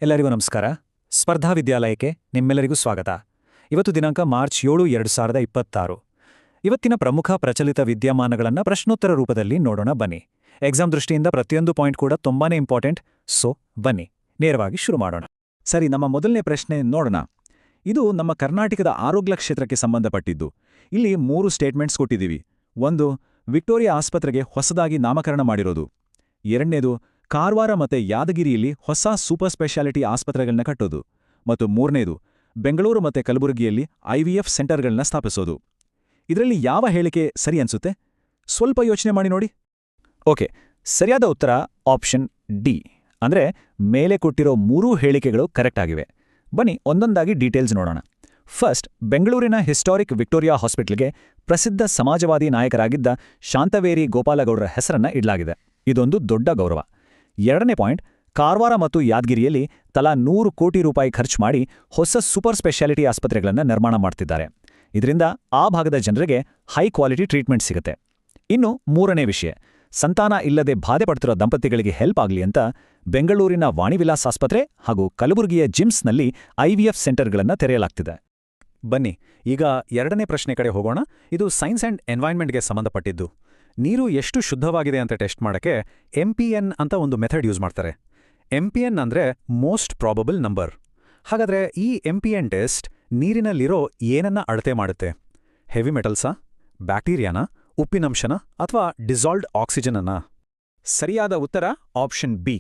ಎಲ್ಲರಿಗೂ ನಮಸ್ಕಾರ. ಸ್ಪರ್ಧಾ ವಿದ್ಯಾಲಯಕ್ಕೆ ನಿಮ್ಮೆಲ್ಲರಿಗೂ ಸ್ವಾಗತ. ಇವತ್ತು ದಿನಾಂಕ ಮಾರ್ಚ್ 7, 2026. ಇವತ್ತಿನ ಪ್ರಮುಖ ಪ್ರಚಲಿತ ವಿದ್ಯಮಾನಗಳನ್ನು ಪ್ರಶ್ನೋತ್ತರ ರೂಪದಲ್ಲಿ ನೋಡೋಣ ಬನ್ನಿ. ಎಕ್ಸಾಮ್ ದೃಷ್ಟಿಯಿಂದ ಪ್ರತಿಯೊಂದು ಪಾಯಿಂಟ್ ಕೂಡ ತುಂಬಾನೇ ಇಂಪಾರ್ಟೆಂಟ್. ಸೊ ಬನ್ನಿ ನೇರವಾಗಿ ಶುರು ಮಾಡೋಣ. ಸರಿ, ನಮ್ಮ ಮೊದಲನೇ ಪ್ರಶ್ನೆ ನೋಡೋಣ. ಇದು ನಮ್ಮ ಕರ್ನಾಟಕದ ಆರೋಗ್ಯ ಕ್ಷೇತ್ರಕ್ಕೆ ಸಂಬಂಧಪಟ್ಟಿದ್ದು. ಇಲ್ಲಿ 3 ಸ್ಟೇಟ್ಮೆಂಟ್ಸ್ ಕೊಟ್ಟಿದ್ದೀವಿ. 1, ವಿಕ್ಟೋರಿಯಾ ಆಸ್ಪತ್ರೆಗೆ ಹೊಸದಾಗಿ ನಾಮಕರಣ ಮಾಡಿರೋದು. 2ನೇದು, ಕಾರವಾರ ಮತ್ತು ಯಾದಗಿರಿಯಲ್ಲಿ ಹೊಸ ಸೂಪರ್ ಸ್ಪೆಷಾಲಿಟಿ ಆಸ್ಪತ್ರೆಗಳನ್ನ ಕಟ್ಟೋದು. ಮತ್ತು 3ನೇದು, ಬೆಂಗಳೂರು ಮತ್ತು ಕಲಬುರಗಿಯಲ್ಲಿ IVF ಸೆಂಟರ್ಗಳನ್ನ ಸ್ಥಾಪಿಸೋದು. ಇದರಲ್ಲಿ ಯಾವ ಹೇಳಿಕೆ ಸರಿ ಅನ್ಸುತ್ತೆ? ಸ್ವಲ್ಪ ಯೋಚನೆ ಮಾಡಿ ನೋಡಿ. ಓಕೆ, ಸರಿಯಾದ ಉತ್ತರ ಆಪ್ಷನ್ ಡಿ. ಅಂದ್ರೆ ಮೇಲೆ ಕೊಟ್ಟಿರೋ 3 ಹೇಳಿಕೆಗಳು ಕರೆಕ್ಟ್ ಆಗಿವೆ. ಬನ್ನಿ ಒಂದೊಂದಾಗಿ ಡೀಟೇಲ್ಸ್ ನೋಡೋಣ. ಫಸ್ಟ್, ಬೆಂಗಳೂರಿನ ಹಿಸ್ಟಾರಿಕ್ ವಿಕ್ಟೋರಿಯಾ ಹಾಸ್ಪಿಟಲ್ಗೆ ಪ್ರಸಿದ್ಧ ಸಮಾಜವಾದಿ ನಾಯಕರಾಗಿದ್ದ ಶಾಂತವೇರಿ ಗೋಪಾಲಗೌಡರ ಹೆಸರನ್ನ ಇಡಲಾಗಿದೆ. ಇದೊಂದು ದೊಡ್ಡ ಗೌರವ. 2ನೇ ಪಾಯಿಂಟ್, ಕಾರವಾರ ಮತ್ತು ಯಾದಗಿರಿಯಲ್ಲಿ ತಲಾ 100 ಕೋಟಿ ರೂಪಾಯಿ ಖರ್ಚು ಮಾಡಿ ಹೊಸ ಸೂಪರ್ ಸ್ಪೆಷಾಲಿಟಿ ಆಸ್ಪತ್ರೆಗಳನ್ನು ನಿರ್ಮಾಣ ಮಾಡ್ತಿದ್ದಾರೆ. ಇದರಿಂದ ಆ ಭಾಗದ ಜನರಿಗೆ ಹೈ ಕ್ವಾಲಿಟಿ ಟ್ರೀಟ್ಮೆಂಟ್ ಸಿಗುತ್ತೆ. ಇನ್ನು 3ನೇ ವಿಷಯ, ಸಂತಾನ ಇಲ್ಲದೆ ಬಾಧೆ ಪಡ್ತಿರೋ ದಂಪತಿಗಳಿಗೆ ಹೆಲ್ಪ್ ಆಗಲಿ ಅಂತ ಬೆಂಗಳೂರಿನ ವಾಣಿವಿಲಾಸ್ ಆಸ್ಪತ್ರೆ ಹಾಗೂ ಕಲಬುರಗಿಯ ಜಿಮ್ಸ್ನಲ್ಲಿ IVF ಸೆಂಟರ್ಗಳನ್ನು ತೆರೆಯಲಾಗ್ತಿದೆ. ಬನ್ನಿ ಈಗ 2ನೇ ಪ್ರಶ್ನೆ ಕಡೆ ಹೋಗೋಣ. ಇದು ಸೈನ್ಸ್ ಆ್ಯಂಡ್ ಎನ್ವೈರ್ನ್ಮೆಂಟ್ಗೆ ಸಂಬಂಧಪಟ್ಟಿದ್ದು. ನೀರು ಎಷ್ಟು ಶುದ್ಧವಾಗಿದೆ ಅಂತ ಟೆಸ್ಟ್ ಮಾಡೋಕ್ಕೆ MPN ಅಂತ ಒಂದು ಮೆಥಡ್ ಯೂಸ್ ಮಾಡ್ತಾರೆ. MPN ಅಂದರೆ ಮೋಸ್ಟ್ ಪ್ರಾಬಬಲ್ ನಂಬರ್. ಹಾಗಾದರೆ ಈ MPN ಟೆಸ್ಟ್ ನೀರಿನಲ್ಲಿರೋ ಏನನ್ನ ಅಳತೆ ಮಾಡುತ್ತೆ? ಹೆವಿ ಮೆಟಲ್ಸಾ, ಬ್ಯಾಕ್ಟೀರಿಯಾನ, ಉಪ್ಪಿನಂಶನ ಅಥವಾ ಡಿಸಾಲ್ವ್ಡ್ ಆಕ್ಸಿಜನ್ ಅನ್ನ? ಸರಿಯಾದ ಉತ್ತರ ಆಪ್ಷನ್ ಬಿ.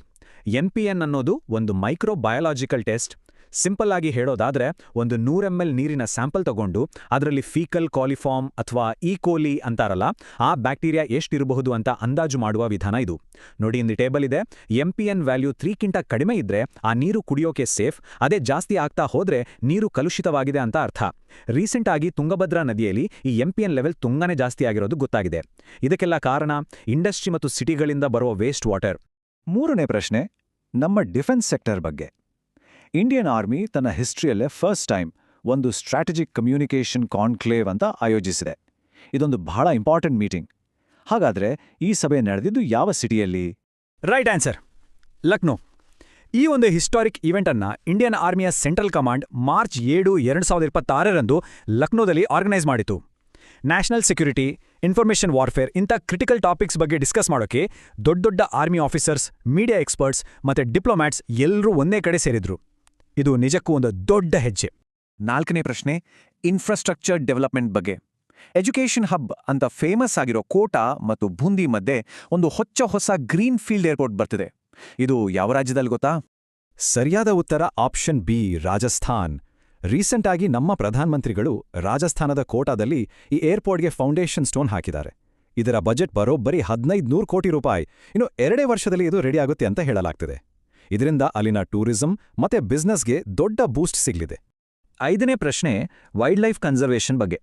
NPN ಅನ್ನೋದು ಒಂದು ಮೈಕ್ರೋಬಯಾಲಜಿಕಲ್ ಟೆಸ್ಟ್. ಸಿಂಪಲ್ ಆಗಿ ಹೇಳೋದಾದ್ರೆ, ಒಂದು 100 ml ನೀರಿನ ಸ್ಯಾಂಪಲ್ ತಗೊಂಡು ಅದರಲ್ಲಿ ಫೀಕಲ್ ಕಾಲಿಫಾರ್ಮ್ ಅಥವಾ ಕೋಲಿ ಅಂತಾರಲ್ಲ, ಆ ಬ್ಯಾಕ್ಟೀರಿಯಾ ಎಷ್ಟಿರಬಹುದು ಅಂತ ಅಂದಾಜು ಮಾಡುವ ವಿಧಾನ ಇದು. ನೋಡಿ, ಇಲ್ಲಿ ಟೇಬಲ್ ಇದೆ. MPN ವ್ಯಾಲ್ಯೂ 3ಕ್ಕಿಂತ ಕಡಿಮೆ ಇದ್ರೆ ಆ ನೀರು ಕುಡಿಯೋಕೆ ಸೇಫ್. ಅದೇ ಜಾಸ್ತಿ ಆಗ್ತಾ ಹೋದ್ರೆ ನೀರು ಕಲುಷಿತವಾಗಿದೆ ಅಂತ ಅರ್ಥ. ರೀಸೆಂಟ್ ಆಗಿ ತುಂಗಭದ್ರಾ ನದಿಯಲ್ಲಿ ಈ MPN ಲೆವೆಲ್ ತುಂಬಾನೇ ಜಾಸ್ತಿ ಆಗಿರೋದು ಗೊತ್ತಾಗಿದೆ. ಇದಕ್ಕೆಲ್ಲ ಕಾರಣ ಇಂಡಸ್ಟ್ರಿ ಮತ್ತು ಸಿಟಿಗಳಿಂದ ಬರುವ ವೇಸ್ಟ್ ವಾಟರ್. 3ನೇ ಪ್ರಶ್ನೆ ನಮ್ಮ ಡಿಫೆನ್ಸ್ ಸೆಕ್ಟರ್ ಬಗ್ಗೆ. ಇಂಡಿಯನ್ ಆರ್ಮಿ ತನ್ನ ಹಿಸ್ಟ್ರಿಯಲ್ಲೇ ಫಸ್ಟ್ ಟೈಮ್ ಒಂದು ಸ್ಟ್ರಾಟಜಿಕ್ ಕಮ್ಯುನಿಕೇಷನ್ ಕಾನ್ಕ್ಲೇವ್ ಅಂತ ಆಯೋಜಿಸಿದೆ. ಇದೊಂದು ಬಹಳ ಇಂಪಾರ್ಟೆಂಟ್ ಮೀಟಿಂಗ್. ಹಾಗಾದ್ರೆ ಈ ಸಭೆ ನಡೆದಿದ್ದು ಯಾವ ಸಿಟಿಯಲ್ಲಿ? Right answer, Lucknow. ಈ ಒಂದು ಹಿಸ್ಟಾರಿಕ್ ಈವೆಂಟ್ ಅನ್ನ ಇಂಡಿಯನ್ ಆರ್ಮಿಯ ಸೆಂಟ್ರಲ್ ಕಮಾಂಡ್ ಮಾರ್ಚ್ 7, 2026ರಂದು ಲಕ್ನೋದಲ್ಲಿ ಆರ್ಗನೈಸ್ ಮಾಡಿತು. ನ್ಯಾಷನಲ್ ಸೆಕ್ಯೂರಿಟಿ, ಇನ್ಫಾರ್ಮೇಷನ್ ವಾರ್ಫೇರ್ ಇಂಥ ಕ್ರಿಟಿಕಲ್ ಟಾಪಿಕ್ಸ್ ಬಗ್ಗೆ ಡಿಸ್ಕಸ್ ಮಾಡೋಕೆ ದೊಡ್ಡ ಆರ್ಮಿ ಆಫೀಸರ್ಸ್, ಮೀಡಿಯಾ ಎಕ್ಸ್ಪರ್ಟ್ಸ್ ಮತ್ತೆ ಡಿಪ್ಲೊಮ್ಯಾಟ್ಸ್ ಎಲ್ಲರೂ ಒಂದೇ ಕಡೆ ಸೇರಿದ್ರು. ಇದು ನಿಜಕ್ಕೂ ಒಂದು ದೊಡ್ಡ ಹೆಜ್ಜೆ. 4ನೇ ಪ್ರಶ್ನೆ ಇನ್ಫ್ರಾಸ್ಟ್ರಕ್ಚರ್ ಡೆವಲಪ್ಮೆಂಟ್ ಬಗ್ಗೆ. ಎಜುಕೇಷನ್ ಹಬ್ ಅಂತ ಫೇಮಸ್ ಆಗಿರೋ ಕೋಟಾ ಮತ್ತು ಬೂಂದಿ ಮಧ್ಯೆ ಒಂದು ಹೊಸ ಗ್ರೀನ್ ಫೀಲ್ಡ್ ಏರ್ಪೋರ್ಟ್ ಬರ್ತಿದೆ. ಇದು ಯಾವ ರಾಜ್ಯದಲ್ಲಿ ಗೊತ್ತಾ? ಸರಿಯಾದ ಉತ್ತರ ಆಪ್ಷನ್ ಬಿ, ರಾಜಸ್ಥಾನ್. ರೀಸೆಂಟ್ ಆಗಿ ನಮ್ಮ ಪ್ರಧಾನಮಂತ್ರಿಗಳು ರಾಜಸ್ಥಾನದ ಕೋಟಾದಲ್ಲಿ ಈ ಏರ್ಪೋರ್ಟ್ಗೆ ಫೌಂಡೇಶನ್ ಸ್ಟೋನ್ ಹಾಕಿದ್ದಾರೆ. ಇದರ ಬಜೆಟ್ ಬರೋಬ್ಬರಿ 1500 ಕೋಟಿ ರೂಪಾಯಿ. ಇನ್ನು 2 ವರ್ಷದಲ್ಲಿ ಇದು ರೆಡಿ ಆಗುತ್ತೆ ಅಂತ ಹೇಳಲಾಗ್ತಿದೆ. ಇದರಿಂದ ಅಲ್ಲಿನ ಟೂರಿಸಂ ಮತ್ತೆ ಬಿಸ್ನೆಸ್ಗೆ ದೊಡ್ಡ ಬೂಸ್ಟ್ ಸಿಗಲಿದೆ. 5ನೇ ಪ್ರಶ್ನೆ ವೈಲ್ಡ್ ಲೈಫ್ ಕನ್ಸರ್ವೇಷನ್ ಬಗ್ಗೆ.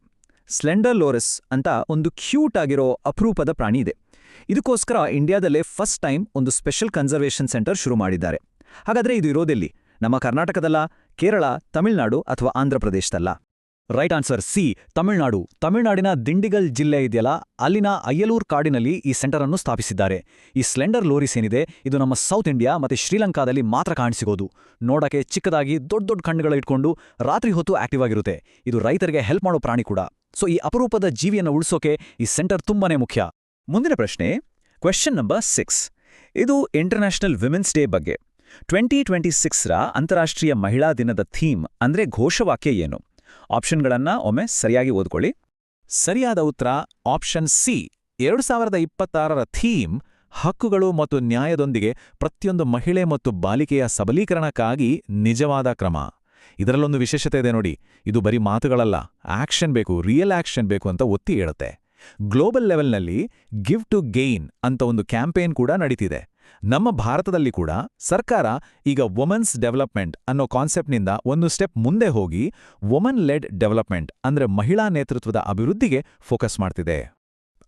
ಸ್ಲೆಂಡರ್ ಲೋರಸ್ ಅಂತ ಒಂದು ಕ್ಯೂಟ್ ಆಗಿರೋ ಅಪರೂಪದ ಪ್ರಾಣಿ ಇದೆ. ಇದಕ್ಕೋಸ್ಕರ ಇಂಡಿಯಾದಲ್ಲೇ ಫಸ್ಟ್ ಟೈಮ್ ಒಂದು ಸ್ಪೆಷಲ್ ಕನ್ಸರ್ವೇಷನ್ ಸೆಂಟರ್ ಶುರು ಮಾಡಿದ್ದಾರೆ. ಹಾಗಾದ್ರೆ ಇದು ಇರೋದೆಲ್ಲಿ? ನಮ್ಮ ಕರ್ನಾಟಕದಲ್ಲ, ಕೇರಳ, ತಮಿಳುನಾಡು ಅಥವಾ ಆಂಧ್ರಪ್ರದೇಶದಲ್ಲ? Right answer C, Tamil Nadu. ತಮಿಳುನಾಡಿನ ದಿಂಡಿಗಲ್ ಜಿಲ್ಲೆ ಇದೆಯಲ್ಲ, ಅಲ್ಲಿನ ಅಯ್ಯಲೂರ್ ಕಾಡಿನಲ್ಲಿ ಈ ಸೆಂಟರ್ ಅನ್ನು ಸ್ಥಾಪಿಸಿದ್ದಾರೆ. ಈ ಸ್ಲೆಂಡರ್ ಲೋರಿಸ್ ಏನಿದೆ, ಇದು ನಮ್ಮ ಸೌತ್ ಇಂಡಿಯಾ ಮತ್ತೆ ಶ್ರೀಲಂಕಾದಲ್ಲಿ ಮಾತ್ರ ಕಾಣಿಸಿಗೋದು. ನೋಡಕ್ಕೆ ಚಿಕ್ಕದಾಗಿ ದೊಡ್ಡ ಕಣ್ಣುಗಳ ಇಟ್ಕೊಂಡು ರಾತ್ರಿ ಹೊತ್ತು ಆಕ್ಟಿವ್ ಆಗಿರುತ್ತೆ. ಇದು ರೈತರಿಗೆ ಹೆಲ್ಪ್ ಮಾಡೋ ಪ್ರಾಣಿ ಕೂಡ. ಸೊ ಈ ಅಪರೂಪದ ಜೀವಿಯನ್ನು ಉಳಿಸೋಕೆ ಈ ಸೆಂಟರ್ ತುಂಬಾನೇ ಮುಖ್ಯ. ಮುಂದಿನ ಪ್ರಶ್ನೆ ಕ್ವೆಶ್ಚನ್ ನಂಬರ್ 6. ಇದು ಇಂಟರ್ನ್ಯಾಷನಲ್ ವಿಮೆನ್ಸ್ ಡೇ ಬಗ್ಗೆ. 2026ರ ಅಂತಾರಾಷ್ಟ್ರೀಯ ಮಹಿಳಾ ದಿನದ ಥೀಮ್ ಅಂದ್ರೆ ಘೋಷವಾಕ್ಯ ಏನು? ಆಪ್ಷನ್ಗಳನ್ನ ಒಮ್ಮೆ ಸರಿಯಾಗಿ ಓದ್ಕೊಳ್ಳಿ. ಸರಿಯಾದ ಉತ್ತರ ಆಪ್ಷನ್ ಸಿ. 2026ರ ಥೀಮ್ ಹಕ್ಕುಗಳು ಮತ್ತು ನ್ಯಾಯದೊಂದಿಗೆ ಪ್ರತಿಯೊಂದು ಮಹಿಳೆ ಮತ್ತು ಬಾಲಿಕೆಯ ಸಬಲೀಕರಣಕ್ಕಾಗಿ ನಿಜವಾದ ಕ್ರಮ. ಇದರಲ್ಲೊಂದು ವಿಶೇಷತೆ ಇದೆ ನೋಡಿ. ಇದು ಬರೀ ಮಾತುಗಳಲ್ಲ, ಆಕ್ಷನ್ ಬೇಕು, ರಿಯಲ್ ಆಕ್ಷನ್ ಬೇಕು ಅಂತ ಒತ್ತಿ ಹೇಳುತ್ತೆ. ಗ್ಲೋಬಲ್ ಲೆವೆಲ್ನಲ್ಲಿ ಗಿವ್ ಟು ಗೇನ್ ಅಂತ ಒಂದು ಕ್ಯಾಂಪೇನ್ ಕೂಡ ನಡೀತಿದೆ. ನಮ್ಮ ಭಾರತದಲ್ಲಿ ಕೂಡ ಸರ್ಕಾರ ಈಗ ವುಮೆನ್ಸ್ ಡೆವಲಪ್ಮೆಂಟ್ ಅನ್ನೋ ಕಾನ್ಸೆಪ್ಟ್ನಿಂದ ಒಂದು ಸ್ಟೆಪ್ ಮುಂದೆ ಹೋಗಿ ವುಮನ್ ಲೆಡ್ ಡೆವಲಪ್ಮೆಂಟ್ ಅಂದ್ರೆ ಮಹಿಳಾ ನೇತೃತ್ವದ ಅಭಿವೃದ್ಧಿಗೆ ಫೋಕಸ್ ಮಾಡ್ತಿದೆ.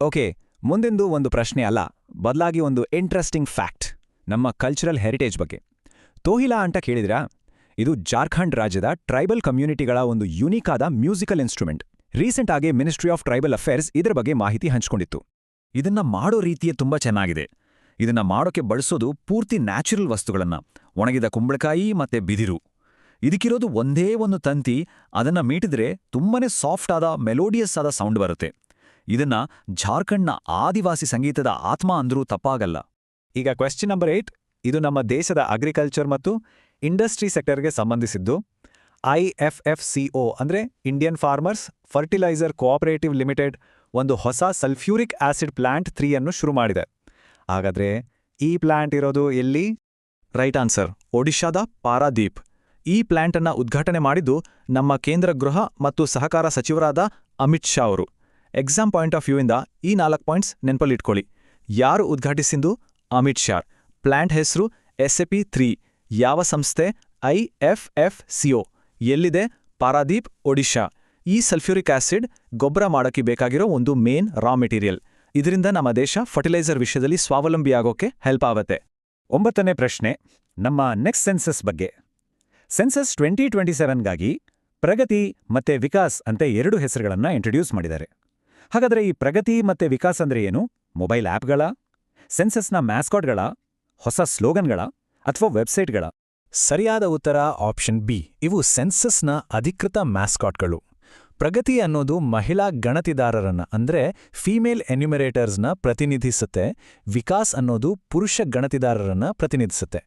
ಓಕೆ, ಮುಂದೆಂದು ಒಂದು ಪ್ರಶ್ನೆ ಅಲ್ಲ, ಬದಲಾಗಿ ಒಂದು ಇಂಟ್ರೆಸ್ಟಿಂಗ್ ಫ್ಯಾಕ್ಟ್ ನಮ್ಮ ಕಲ್ಚರಲ್ ಹೆರಿಟೇಜ್ ಬಗ್ಗೆ. ತೋಹಿಲಾ ಅಂತ ಕೇಳಿದ್ರಾ? ಇದು ಜಾರ್ಖಂಡ್ ರಾಜ್ಯದ ಟ್ರೈಬಲ್ ಕಮ್ಯುನಿಟಿಗಳ ಒಂದು ಯುನೀಕ್ ಆದ ಮ್ಯೂಸಿಕಲ್ ಇನ್ಸ್ಟ್ರೂಮೆಂಟ್. ರೀಸೆಂಟ್ ಆಗಿ ಮಿನಿಸ್ಟ್ರಿ ಆಫ್ ಟ್ರೈಬಲ್ ಅಫೇರ್ಸ್ ಇದರ ಬಗ್ಗೆ ಮಾಹಿತಿ ಹಂಚಿಕೊಂಡಿತ್ತು. ಇದನ್ನ ಮಾಡೋ ರೀತಿಯೇ ತುಂಬಾ ಚೆನ್ನಾಗಿದೆ. ಇದನ್ನ ಮಾಡೋಕೆ ಬಳಸೋದು ಪೂರ್ತಿ ನ್ಯಾಚುರಲ್ ವಸ್ತುಗಳನ್ನ, ಒಣಗಿದ ಕುಂಬಳಕಾಯಿ ಮತ್ತೆ ಬಿದಿರು. ಇದಕ್ಕಿರೋದು ಒಂದೇ ಒಂದು ತಂತಿ, ಅದನ್ನ ಮೀಟಿದ್ರೆ ತುಂಬಾನೇ ಸಾಫ್ಟ್ ಆದ ಮೆಲೋಡಿಯಸ್ ಆದ ಸೌಂಡ್ ಬರುತ್ತೆ. ಇದನ್ನ ಜಾರ್ಖಂಡ್ನ ಆದಿವಾಸಿ ಸಂಗೀತದ ಆತ್ಮ ಅಂದ್ರೂ ತಪ್ಪಾಗಲ್ಲ. ಈಗ ಕ್ವೆಶ್ಚನ್ ನಂಬರ್ 8, ಇದು ನಮ್ಮ ದೇಶದ ಅಗ್ರಿಕಲ್ಚರ್ ಮತ್ತು ಇಂಡಸ್ಟ್ರಿ ಸೆಕ್ಟರ್ಗೆ ಸಂಬಂಧಿಸಿದ್ದು. IFFCO ಅಂದ್ರೆ Indian farmers fertilizer cooperative limited ಒಂದು ಹೊಸ ಸಲ್ಫ್ಯೂರಿಕ್ ಆಸಿಡ್ ಪ್ಲಾಂಟ್ 3 ಅನ್ನು ಶುರು ಮಾಡಿದೆ. ಹಾಗಾದ್ರೆ ಈ ಪ್ಲಾಂಟ್ ಇರೋದು ಎಲ್ಲಿ? ರೈಟ್ ಆನ್ಸರ್, ಒಡಿಶಾದ ಪಾರಾದೀಪ್. ಈ ಪ್ಲಾಂಟ್ ಅನ್ನ ಉದ್ಘಾಟನೆ ಮಾಡಿದ್ದು ನಮ್ಮ ಕೇಂದ್ರ ಗೃಹ ಮತ್ತು ಸಹಕಾರ ಸಚಿವರಾದ ಅಮಿತ್ ಶಾ ಅವರು. ಎಕ್ಸಾಮ್ ಪಾಯಿಂಟ್ ಆಫ್ ವ್ಯೂ ಇಂದ ಈ 4 ಪಾಯಿಂಟ್ಸ್ ನೆನಪಲ್ಲಿಟ್ಕೊಳ್ಳಿ. ಯಾರು ಉದ್ಘಾಟಿಸಿದ್ದು? ಅಮಿತ್ ಶಾ. ಪ್ಲಾಂಟ್ ಹೆಸರು SAP3. ಯಾವ ಸಂಸ್ಥೆ? IFFCO. ಎಲ್ಲಿದೆ? ಪಾರಾದೀಪ್, ಒಡಿಶಾ. ಈ ಸಲ್ಫ್ಯೂರಿಕ್ ಆಸಿಡ್ ಗೊಬ್ಬರ ಮಾಡೋಕ್ಕೆ ಬೇಕಾಗಿರೋ ಒಂದು ಮೇನ್ ರಾ ಮೆಟೀರಿಯಲ್. ಇದರಿಂದ ನಮ್ಮ ದೇಶ ಫರ್ಟಿಲೈಸರ್ ವಿಷಯದಲ್ಲಿ ಸ್ವಾವಲಂಬಿಯಾಗೋಕೆ ಹೆಲ್ಪ್ ಆಗುತ್ತೆ. 9ನೇ ಪ್ರಶ್ನೆ, ನಮ್ಮ ನೆಕ್ಸ್ಟ್ ಸೆನ್ಸಸ್ ಬಗ್ಗೆ. ಸೆನ್ಸಸ್ 2027ಗಾಗಿ ಪ್ರಗತಿ ಮತ್ತೆ ವಿಕಾಸ್ ಅಂತ 2 ಹೆಸರುಗಳನ್ನ ಇಂಟ್ರೊಡ್ಯೂಸ್ ಮಾಡಿದ್ದಾರೆ. ಹಾಗಾದ್ರೆ ಈ ಪ್ರಗತಿ ಮತ್ತೆ ವಿಕಾಸ್ ಅಂದ್ರೆ ಏನು? ಮೊಬೈಲ್ ಆಪ್ಗಳ, ಸೆನ್ಸಸ್ನ ಮ್ಯಾಸ್ಕಾಟ್ಗಳ, ಹೊಸ ಸ್ಲೋಗನ್ಗಳ ಅಥವಾ ವೆಬ್ಸೈಟ್ಗಳ? ಸರಿಯಾದ ಉತ್ತರ ಆಪ್ಷನ್ ಬಿ. ಇವು ಸೆನ್ಸಸ್ನ ಅಧಿಕೃತ ಮ್ಯಾಸ್ಕಾಟ್ಗಳು. ಪ್ರಗತಿ ಅನ್ನೋದು ಮಹಿಳಾ ಗಣತಿದಾರರನ್ನ ಅಂದ್ರೆ ಫೀಮೇಲ್ ಎನ್ಯುಮರೇಟರ್ಸ್ನ ಪ್ರತಿನಿಧಿಸುತ್ತೆ. ವಿಕಾಸ್ ಅನ್ನೋದು ಪುರುಷ ಗಣತಿದಾರರನ್ನ ಪ್ರತಿನಿಧಿಸುತ್ತೆ.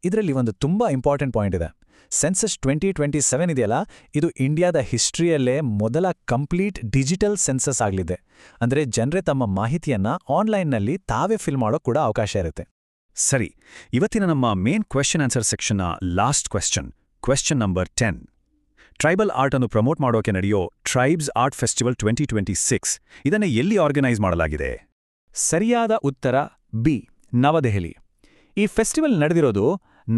ಇದರಲ್ಲಿ ಒಂದು ತುಂಬಾ ಇಂಪಾರ್ಟೆಂಟ್ ಪಾಯಿಂಟ್ ಇದೆ. ಸೆನ್ಸಸ್ 2027 ಇದೆಯಲ್ಲ, ಇದು ಇಂಡಿಯಾದ ಹಿಸ್ಟ್ರಿಯಲ್ಲೇ ಮೊದಲ ಕಂಪ್ಲೀಟ್ ಡಿಜಿಟಲ್ ಸೆನ್ಸಸ್ ಆಗಲಿದೆ. ಅಂದ್ರೆ ಜನರೇ ತಮ್ಮ ಮಾಹಿತಿಯನ್ನ ಆನ್ಲೈನ್ನಲ್ಲಿ ತಾವೇ ಫಿಲ್ ಮಾಡೋ ಕೂಡ ಅವಕಾಶ ಇರುತ್ತೆ. ಸರಿ, ಇವತ್ತಿನ ನಮ್ಮ ಮೇನ್ ಕ್ವೆಶ್ಚನ್ ಆನ್ಸರ್ ಸೆಕ್ಷನ್ನ last question number 10. Tribal art ಅನ್ನು ಪ್ರಮೋಟ್ ಮಾಡೋಕೆ ನಡೆಯೋ ಟ್ರೈಬ್ಸ್ ಆರ್ಟ್ ಫೆಸ್ಟಿವಲ್ 2026 ಇದನ್ನು ಎಲ್ಲಿ ಆರ್ಗನೈಸ್ ಮಾಡಲಾಗಿದೆ? ಸರಿಯಾದ ಉತ್ತರ ಬಿ, ನವದೆಹಲಿ. ಈ ಫೆಸ್ಟಿವಲ್ ನಡೆದಿರೋದು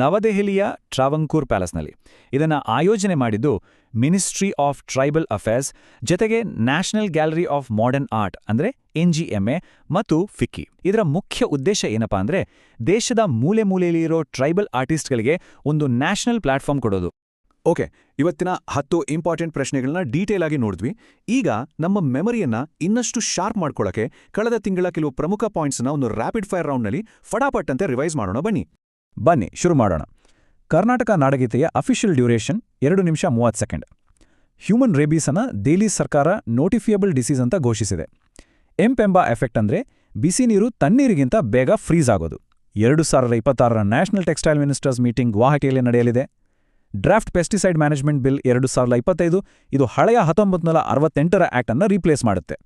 ನವದೆಹಲಿಯ ಟ್ರಾವಂಕೂರ್ ಪ್ಯಾಲೇಸ್ನಲ್ಲಿ. ಇದನ್ನು ಆಯೋಜನೆ ಮಾಡಿದ್ದು ಮಿನಿಸ್ಟ್ರಿ ಆಫ್ ಟ್ರೈಬಲ್ ಅಫೇರ್ಸ್ ಜೊತೆಗೆ national gallery of modern art ಅಂದ್ರೆ NGMA ಮತ್ತು ಫಿಕ್ಕಿ. ಇದರ ಮುಖ್ಯ ಉದ್ದೇಶ ಏನಪ್ಪಾ ಅಂದ್ರೆ ದೇಶದ ಮೂಲೆ ಮೂಲೆಯಲ್ಲಿರೋ ಟ್ರೈಬಲ್ ಆರ್ಟಿಸ್ಟ್ಗಳಿಗೆ ಒಂದು ನ್ಯಾಷನಲ್ ಪ್ಲಾಟ್ಫಾರ್ಮ್ ಕೊಡೋದು. ಓಕೆ, ಇವತ್ತಿನ 10 ಇಂಪಾರ್ಟೆಂಟ್ ಪ್ರಶ್ನೆಗಳನ್ನ ಡೀಟೇಲ್ ಆಗಿ ನೋಡಿದ್ವಿ. ಈಗ ನಮ್ಮ ಮೆಮರಿಯನ್ನ ಇನ್ನಷ್ಟು ಶಾರ್ಪ್ ಮಾಡ್ಕೊಳ್ಳೋಕೆ ಕಳೆದ ತಿಂಗಳ ಕೆಲವು ಪ್ರಮುಖ ಪಾಯಿಂಟ್ಸ್ನ ಒಂದು ರ್ಯಾಪಿಡ್ ಫೈರ್ ರೌಂಡ್ನಲ್ಲಿ ಫಟಾಫಟ್ ಅಂತ ರಿವೈಸ್ ಮಾಡೋಣ. ಬನ್ನಿ ಶುರು ಮಾಡೋಣ. ಕರ್ನಾಟಕ ನಾಡಗೀತೆಯ ಅಫಿಷಿಯಲ್ ಡ್ಯೂರೇಷನ್ 2 ನಿಮಿಷ 30 ಸೆಕೆಂಡ್. ಹ್ಯೂಮನ್ ರೇಬೀಸ್ ಅನ್ನ ದೆಹಲಿ ಸರ್ಕಾರ ನೋಟಿಫಿಯಬಲ್ ಡಿಸೀಸ್ ಅಂತ ಘೋಷಿಸಿದೆ. ಎಂಬ ಎಫೆಕ್ಟ್ ಅಂದ್ರೆ ಬಿಸಿ ನೀರು ತಣ್ಣೀರಿಗಿಂತ ಬೇಗ ಫ್ರೀಸ್ ಆಗೋದು. 2026ರ ನ್ಯಾಷನಲ್ ಟೆಕ್ಸ್ಟೈಲ್ ಮಿನಿಸ್ಟರ್ಸ್ ಮೀಟಿಂಗ್ ಗುವಾಹಟಿಯಲ್ಲಿ ನಡೆಯಲಿದೆ. ಡ್ರಾಫ್ಟ್ ಪೆಸ್ಟಿಸೈಡ್ ಮ್ಯಾನೇಜ್ಮೆಂಟ್ ಬಿಲ್ 2025 ಇದು ಹಳೆಯ 1968ರ ಆಕ್ಟ್ ಅನ್ನ ರೀಪ್ಲೇಸ್ ಮಾಡುತ್ತೆ.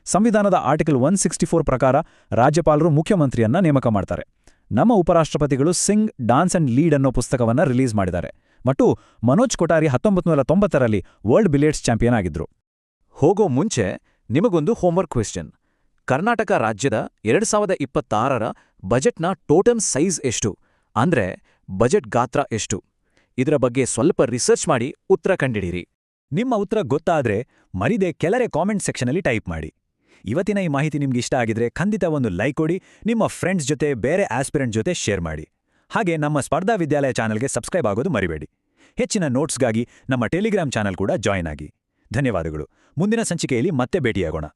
ಸಂವಿಧಾನದ ಆರ್ಟಿಕಲ್ 164 ಪ್ರಕಾರ ರಾಜ್ಯಪಾಲರು ಮುಖ್ಯಮಂತ್ರಿಯನ್ನ ನೇಮಕ ಮಾಡ್ತಾರೆ. ನಮ್ಮ ಉಪರಾಷ್ಟ್ರಪತಿಗಳು ಸಿಂಗ್ ಡಾನ್ಸ್ ಅಂಡ್ ಲೀಡ್ ಅನ್ನೋ ಪುಸ್ತಕವನ್ನ ರಿಲೀಸ್ ಮಾಡಿದ್ದಾರೆ. ಮತ್ತು ಮನೋಜ್ ಕೊಠಾರಿ 1990ರಲ್ಲಿ ವರ್ಲ್ಡ್ ಬಿಲಿಯರ್ಡ್ಸ್ ಚಾಂಪಿಯನ್ ಆಗಿದ್ರು. ಹೋಗೋ ಮುಂಚೆ ನಿಮಗೊಂದು ಹೋಮ್ವರ್ಕ್ ಕ್ವೆಶ್ಚನ್. ಕರ್ನಾಟಕ ರಾಜ್ಯದ 2026ರ ಬಜೆಟ್ನ ಟೋಟಲ್ ಸೈಜ್ ಎಷ್ಟು? ಅಂದ್ರೆ ಬಜೆಟ್ ಗಾತ್ರ ಎಷ್ಟು? ಇದರ ಬಗ್ಗೆ ಸ್ವಲ್ಪ ರಿಸರ್ಚ್ ಮಾಡಿ ಉತ್ತರ ಕಂಡಿಡಿರಿ. ನಿಮ್ಮ ಉತ್ತರ ಗೊತ್ತಾದ್ರೆ ಮರಿದೆ ಕೆಳಗೆ ಕಾಮೆಂಟ್ ಸೆಕ್ಷನಲ್ಲಿ ಟೈಪ್ ಮಾಡಿ. ಇವತ್ತಿನ ಈ ಮಾಹಿತಿ ನಿಮ್ಗೆ ಇಷ್ಟ ಆಗಿದ್ರೆ ಖಂಡಿತ ಒಂದು ಲೈಕ್ ಕೊಡಿ, ನಿಮ್ಮ ಫ್ರೆಂಡ್ಸ್ ಜೊತೆ ಬೇರೆ ಆಸ್ಪಿರೆಂಟ್ ಜೊತೆ ಶೇರ್ ಮಾಡಿ. ಹಾಗೆ ನಮ್ಮ ಸ್ಪರ್ಧಾ ವಿದ್ಯಾಲಯ ಚಾನಲ್ಗೆ ಸಬ್ಸ್ಕ್ರೈಬ್ ಆಗೋದು ಮರಿಬೇಡಿ. ಹೆಚ್ಚಿನ ನೋಟ್ಸ್ಗಾಗಿ ನಮ್ಮ ಟೆಲಿಗ್ರಾಮ್ ಚಾನಲ್ ಕೂಡ ಜಾಯ್ನ್ ಆಗಿ. ಧನ್ಯವಾದಗಳು. ಮುಂದಿನ ಸಂಚಿಕೆಯಲ್ಲಿ ಮತ್ತೆ ಭೇಟಿಯಾಗೋಣ.